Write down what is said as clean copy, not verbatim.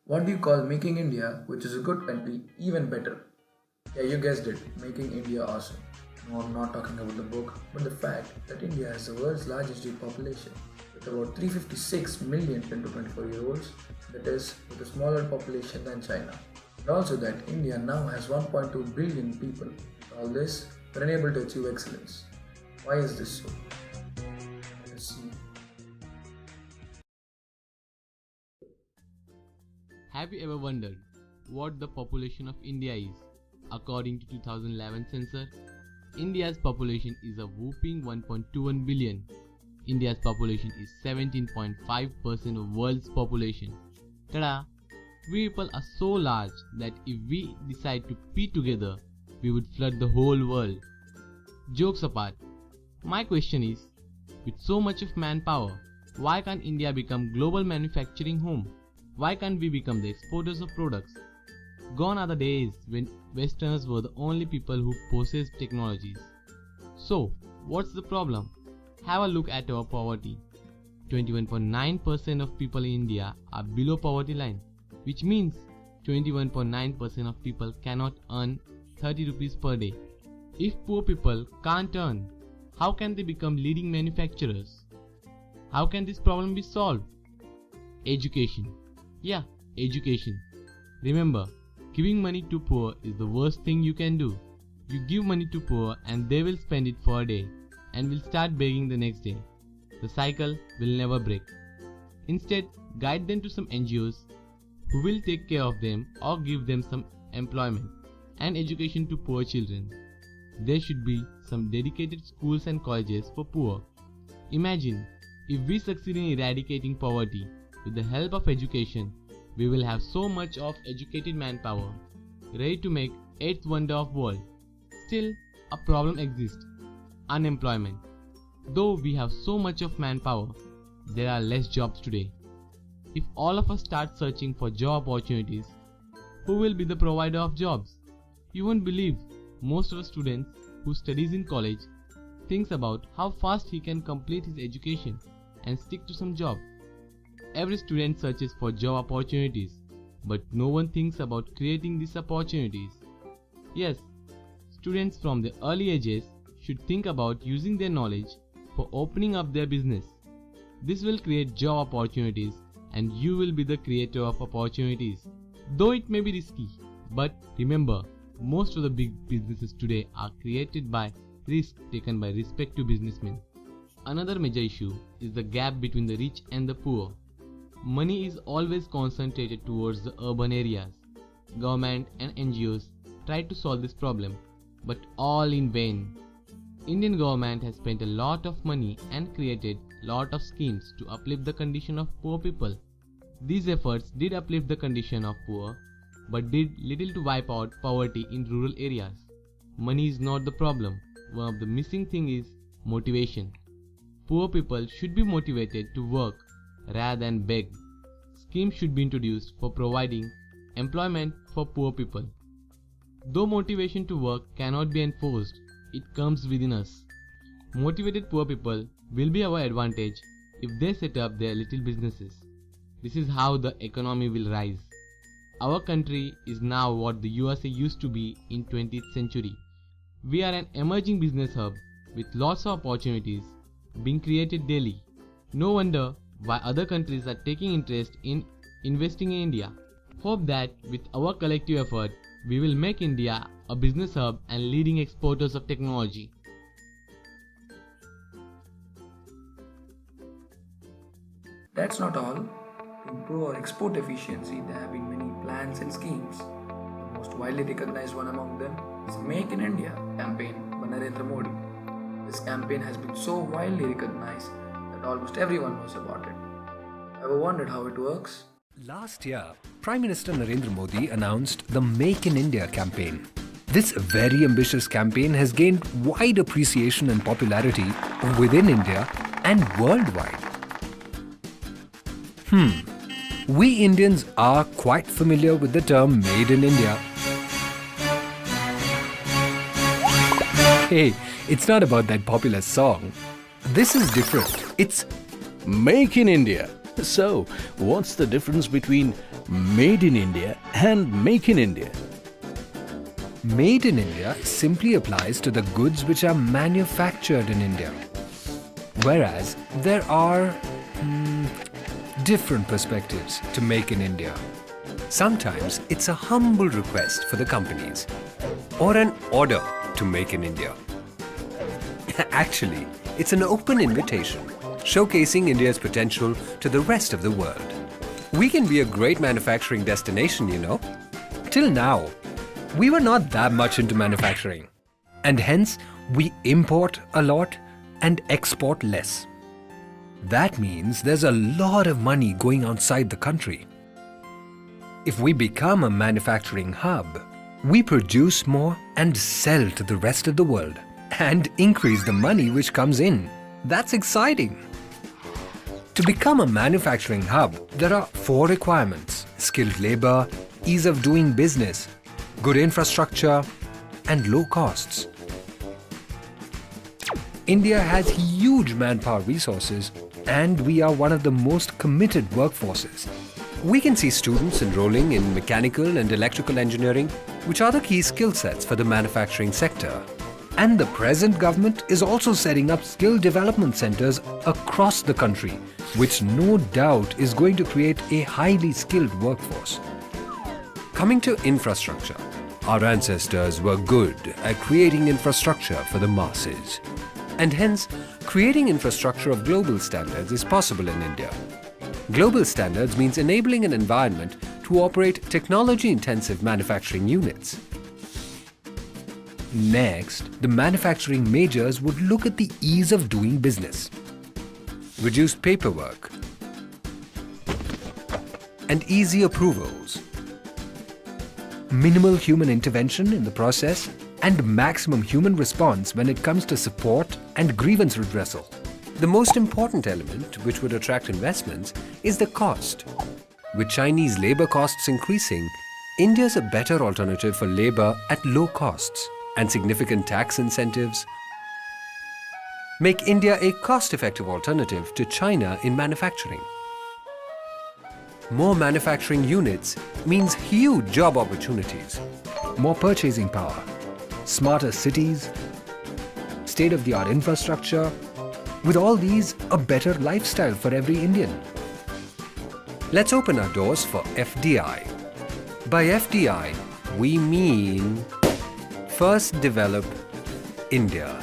What do you call making India, which is a good country, even better? Yeah, you guessed it, making India awesome. No, I'm not talking about the book, but the fact that India has the world's largest youth population, with about 356 million 10 to 24-year-olds, that is, with a smaller population than China. And also that India now has 1.2 billion people. With all this, we're unable to achieve excellence. Why is this so? Let us see. Have you ever wondered what the population of India is? According to 2011 census, India's population is a whopping 1.21 billion. India's population is 17.5% of world's population. Tada! We people are so large that if we decide to pee together, we would flood the whole world. Jokes apart, my question is, with so much of manpower, why can't India become global manufacturing home? Why can't we become the exporters of products? Gone are the days when Westerners were the only people who possessed technologies. So, what's the problem? Have a look at our poverty. 21.9% of people in India are below poverty line, which means 21.9% of people cannot earn 30 rupees per day. If poor people can't earn, how can they become leading manufacturers? How can this problem be solved? Education. Yeah, education. Remember, giving money to poor is the worst thing you can do. You give money to poor and they will spend it for a day and will start begging the next day. The cycle will never break. Instead, guide them to some NGOs who will take care of them or give them some employment and education to poor children. There should be some dedicated schools and colleges for poor. Imagine if we succeed in eradicating poverty with the help of education, we will have so much of educated manpower ready to make eighth wonder of world. Still, a problem exists: unemployment. Though we have so much of manpower, there are less jobs today. If all of us start searching for job opportunities, who will be the provider of jobs? You won't believe most of the students who studies in college thinks about how fast he can complete his education and stick to some job. Every student searches for job opportunities, but no one thinks about creating these opportunities. Yes, students from the early ages should think about using their knowledge for opening up their business. This will create job opportunities and you will be the creator of opportunities. Though it may be risky, but remember, most of the big businesses today are created by risk taken by respective businessmen. Another major issue is the gap between the rich and the poor. Money is always concentrated towards the urban areas. Government and NGOs try to solve this problem, but all in vain. Indian government has spent a lot of money and created lot of schemes to uplift the condition of poor people. These efforts did uplift the condition of poor, but did little to wipe out poverty in rural areas. Money is not the problem. One of the missing thing is motivation. Poor people should be motivated to work rather than beg. Schemes should be introduced for providing employment for poor people. Though motivation to work cannot be enforced, it comes within us. Motivated poor people will be our advantage if they set up their little businesses. This is how the economy will rise. Our country is now what the USA used to be in 20th century. We are an emerging business hub with lots of opportunities being created daily. No wonder why other countries are taking interest in investing in India. Hope that with our collective effort, we will make India a business hub and leading exporters of technology. That's not all. To improve our export efficiency, there have been many plans and schemes. The most widely recognized one among them is Make in India campaign by Narendra Modi. This campaign has been so widely recognized that almost everyone knows about it. Ever wondered how it works? Last year, Prime Minister Narendra Modi announced the Make in India campaign. This very ambitious campaign has gained wide appreciation and popularity within India and worldwide. We Indians are quite familiar with the term Made in India. Hey, it's not about that popular song. This is different. It's Make in India. So, what's the difference between Made in India and Make in India. Made in India simply applies to the goods which are manufactured in India. Whereas there are different perspectives to Make in India. Sometimes it's a humble request for the companies or an order to Make in India. Actually, it's an open invitation showcasing India's potential to the rest of the world. We can be a great manufacturing destination, you know. Till now, we were not that much into manufacturing, and hence we import a lot and export less. That means there's a lot of money going outside the country. If we become a manufacturing hub, we produce more and sell to the rest of the world and increase the money which comes in. That's exciting. To become a manufacturing hub, there are 4 requirements: skilled labor, ease of doing business, good infrastructure, and low costs. India has huge manpower resources, and we are one of the most committed workforces. We can see students enrolling in mechanical and electrical engineering, which are the key skill sets for the manufacturing sector. And the present government is also setting up skill development centers across the country, which no doubt is going to create a highly skilled workforce. Coming to infrastructure, our ancestors were good at creating infrastructure for the masses. And hence, creating infrastructure of global standards is possible in India. Global standards means enabling an environment to operate technology-intensive manufacturing units. Next, the manufacturing majors would look at the ease of doing business, reduced paperwork, and easy approvals, minimal human intervention in the process, and maximum human response when it comes to support and grievance redressal. The most important element which would attract investments is the cost. With Chinese labor costs increasing, India is a better alternative for labor at low costs, and significant tax incentives make India a cost-effective alternative to China in manufacturing. More manufacturing units means huge job opportunities, more purchasing power, smarter cities, state-of-the-art infrastructure. With all these, a better lifestyle for every Indian. Let's open our doors for FDI. By FDI, we mean First Develop India.